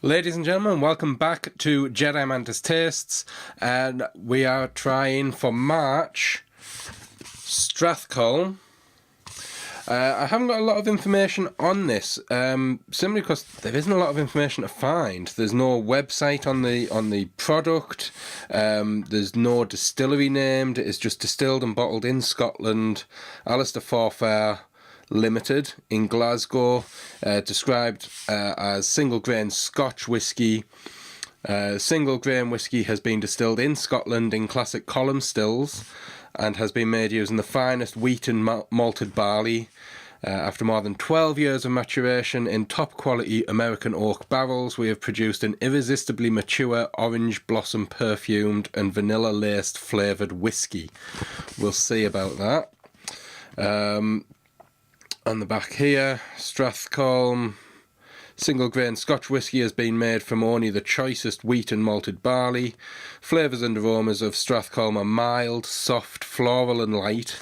Ladies and gentlemen, welcome back to Jedi Mantis Tastes, and we are trying for March Strathcolm. I haven't got a lot of information on this, simply because there isn't a lot of information to find. There's no website on the product. There's no distillery named. It's just distilled and bottled in Scotland. Alistair Forfair Limited in Glasgow, described as single grain Scotch whisky. Single grain whisky has been distilled in Scotland in classic column stills and has been made using the finest wheat and malted barley. After more than 12 years of maturation in top quality American oak barrels, we have produced an irresistibly mature orange blossom perfumed and vanilla laced flavoured whisky. We'll see about that. On the back here, Strathcolm single grain Scotch whisky has been made from only the choicest wheat and malted barley. Flavours and aromas of Strathcolm are mild, soft, floral and light.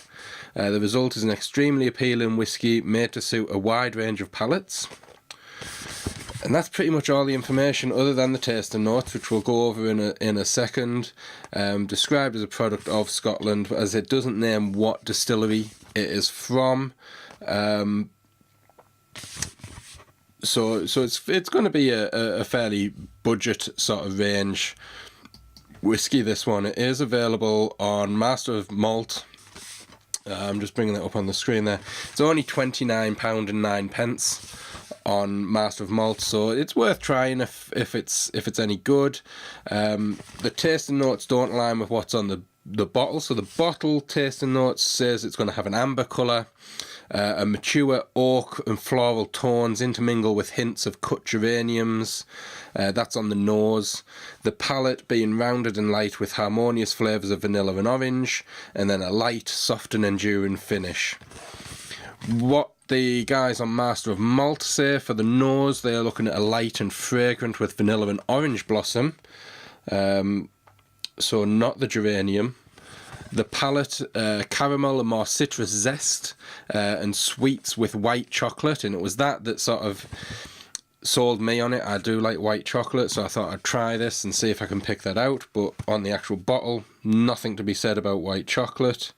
The result is an extremely appealing whisky made to suit a wide range of palates. And that's pretty much all the information other than the tasting notes, which we'll go over in a second. Described as a product of Scotland, as it doesn't name what distillery it is from. So it's going to be a fairly budget sort of range whiskey, this one. It is available on Master of Malt. I'm just bringing that up on the screen there. It's only £29.09 on Master of Malt, so it's worth trying if it's any good. The tasting notes don't align with what's on the bottle. So the bottle tasting notes says it's going to have an amber colour, a mature oak and floral tones intermingle with hints of cut geraniums. That's on the nose. The palate being rounded and light with harmonious flavours of vanilla and orange, and then a light, soft and enduring finish. What the guys on Master of Malt say for the nose, they are looking at a light and fragrant with vanilla and orange blossom. So not the geranium. The palate, caramel and more citrus zest, and sweets with white chocolate, and it was that sort of sold me on it. I do like white chocolate, so I thought I'd try this and see if I can pick that out, but on the actual bottle, nothing to be said about white chocolate.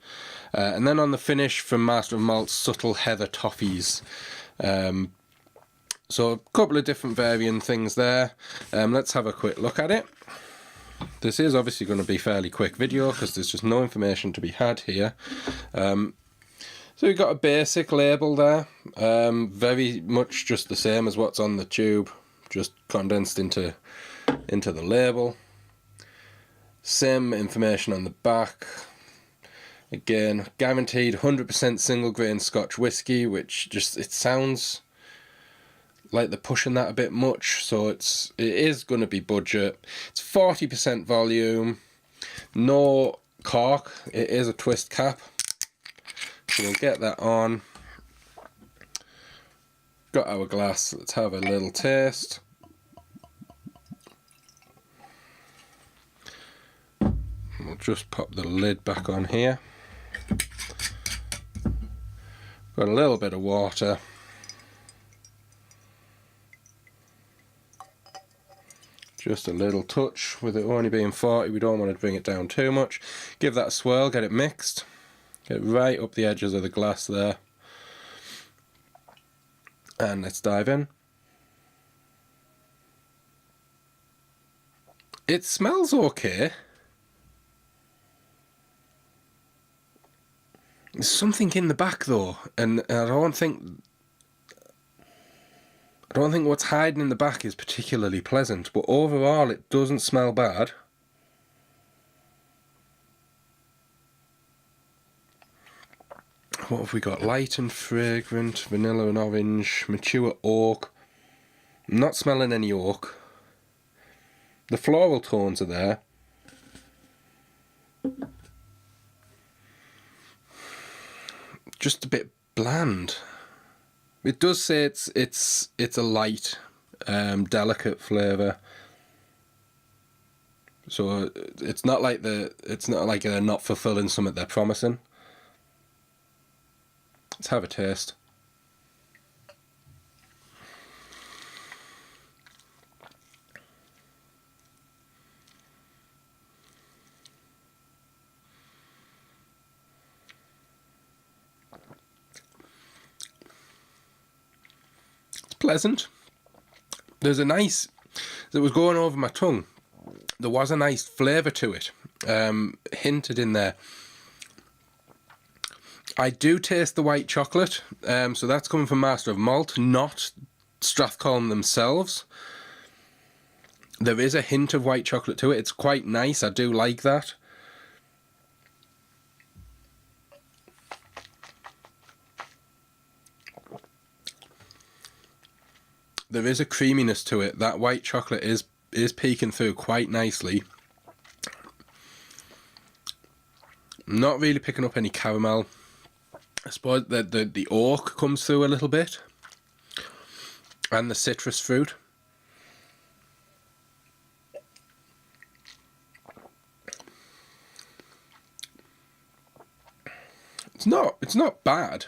And then on the finish from Master of Malt, subtle heather toffees. So a couple of different varying things there. Let's have a quick look at it. This is obviously going to be a fairly quick video because there's just no information to be had here. So we've got a basic label there, very much just the same as what's on the tube, just condensed into the label. Same information on the back. Again, guaranteed 100% single grain Scotch whisky, which just, it sounds like they're pushing that a bit much, so it is going to be budget. It's 40% volume, no cork, it is a twist cap, so we'll get that on. Got our glass, let's have a little taste. We'll just pop the lid back on here. Got a little bit of water. Just a little touch. With it only being 40, we don't want to bring it down too much. Give that a swirl, get it mixed. Get it right up the edges of the glass there. And let's dive in. It smells okay. There's something in the back though, and I don't think what's hiding in the back is particularly pleasant, but overall it doesn't smell bad. What have we got? Light and fragrant, vanilla and orange, mature oak. I'm not smelling any oak. The floral tones are there. Just a bit bland. It does say it's a light, delicate flavour. So it's not like they're not fulfilling something they're promising. Let's have a taste. pleasant. There's a nice, that was going over my tongue. There was a nice flavour to it, hinted in there. I do taste the white chocolate, so that's coming from Master of Malt, not Strathcolm themselves. There is a hint of white chocolate to it. It's quite nice. I do like that. There is a creaminess to it. That white chocolate is peeking through quite nicely. Not really picking up any caramel. I suppose the oak comes through a little bit. And the citrus fruit. It's not bad.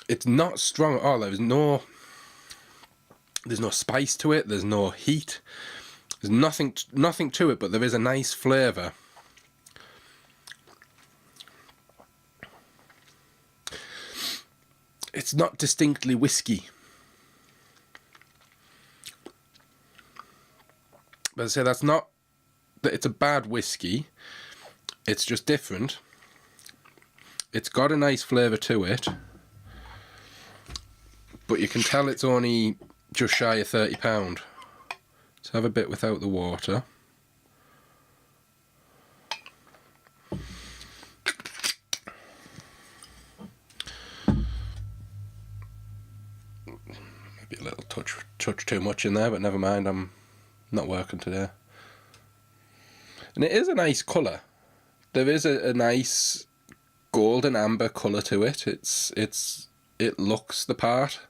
It's not strong at all. There's no spice to it. There's no heat. There's nothing to it, but there is a nice flavour. It's not distinctly whiskey. But I say that's not that it's a bad whiskey. It's just different. It's got a nice flavour to it. But you can tell it's only just shy of £30. Let's have a bit without the water. Maybe a little touch too much in there, but never mind, I'm not working today. And it is a nice colour. There is a nice golden amber colour to it. It looks the part.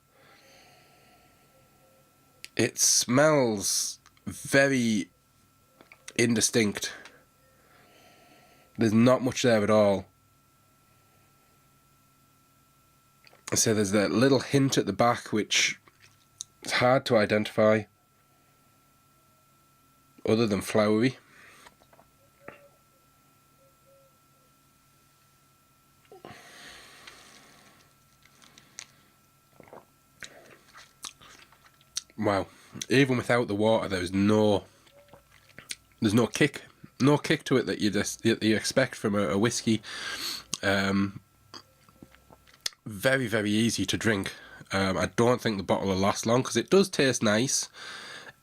It smells very indistinct. There's not much there at all. So there's that little hint at the back which is hard to identify other than flowery. Wow, even without the water, there's no kick to it that you expect from a whiskey. Very, very easy to drink. I don't think the bottle will last long because it does taste nice,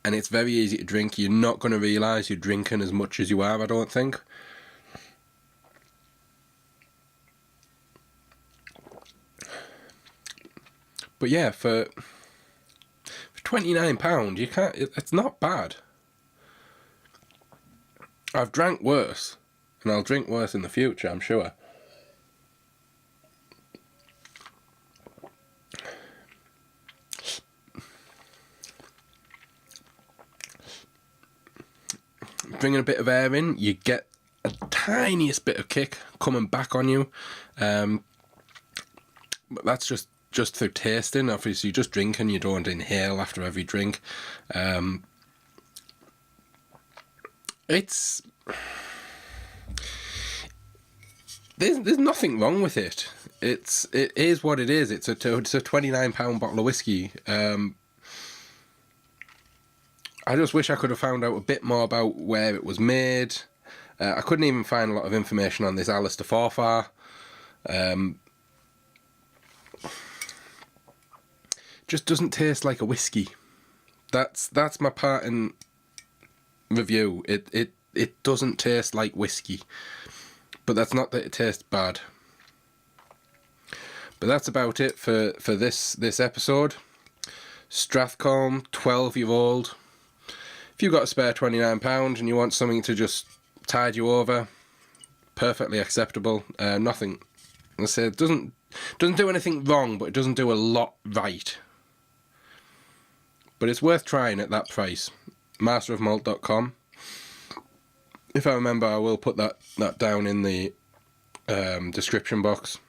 and it's very easy to drink. You're not going to realise you're drinking as much as you are, I don't think. But yeah, for £29, you can't. It's not bad. I've drank worse, and I'll drink worse in the future, I'm sure. Bringing a bit of air in, you get a tiniest bit of kick coming back on you. But that's just through tasting. Obviously, just drinking, you don't inhale after every drink. There's nothing wrong with it. It is what it is. It's a £29 bottle of whiskey. I just wish I could have found out a bit more about where it was made. I couldn't even find a lot of information on this Alistair Forfar. Just doesn't taste like a whiskey. That's my part in review. It doesn't taste like whiskey, but that's not that it tastes bad. But that's about it for this episode. Strathcolm, 12-year-old. If you've got a spare £29 and you want something to just tide you over, perfectly acceptable. Nothing. I say it doesn't do anything wrong, but it doesn't do a lot right. But it's worth trying at that price. masterofmalt.com. If I remember, I will put that down in the description box.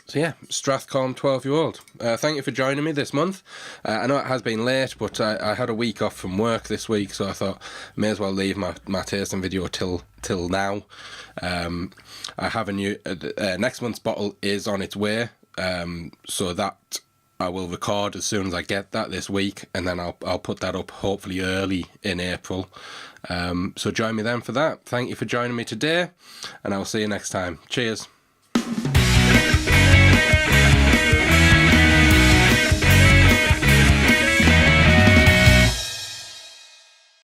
So yeah, Strathcolm 12-year-old. Thank you for joining me this month. I know it has been late, but I had a week off from work this week, so I thought may as well leave my tasting video till now. I have a new next month's bottle is on its way, so that I will record as soon as I get that this week, and then I'll put that up hopefully early in April. So join me then for that. Thank you for joining me today, and I'll see you next time. Cheers.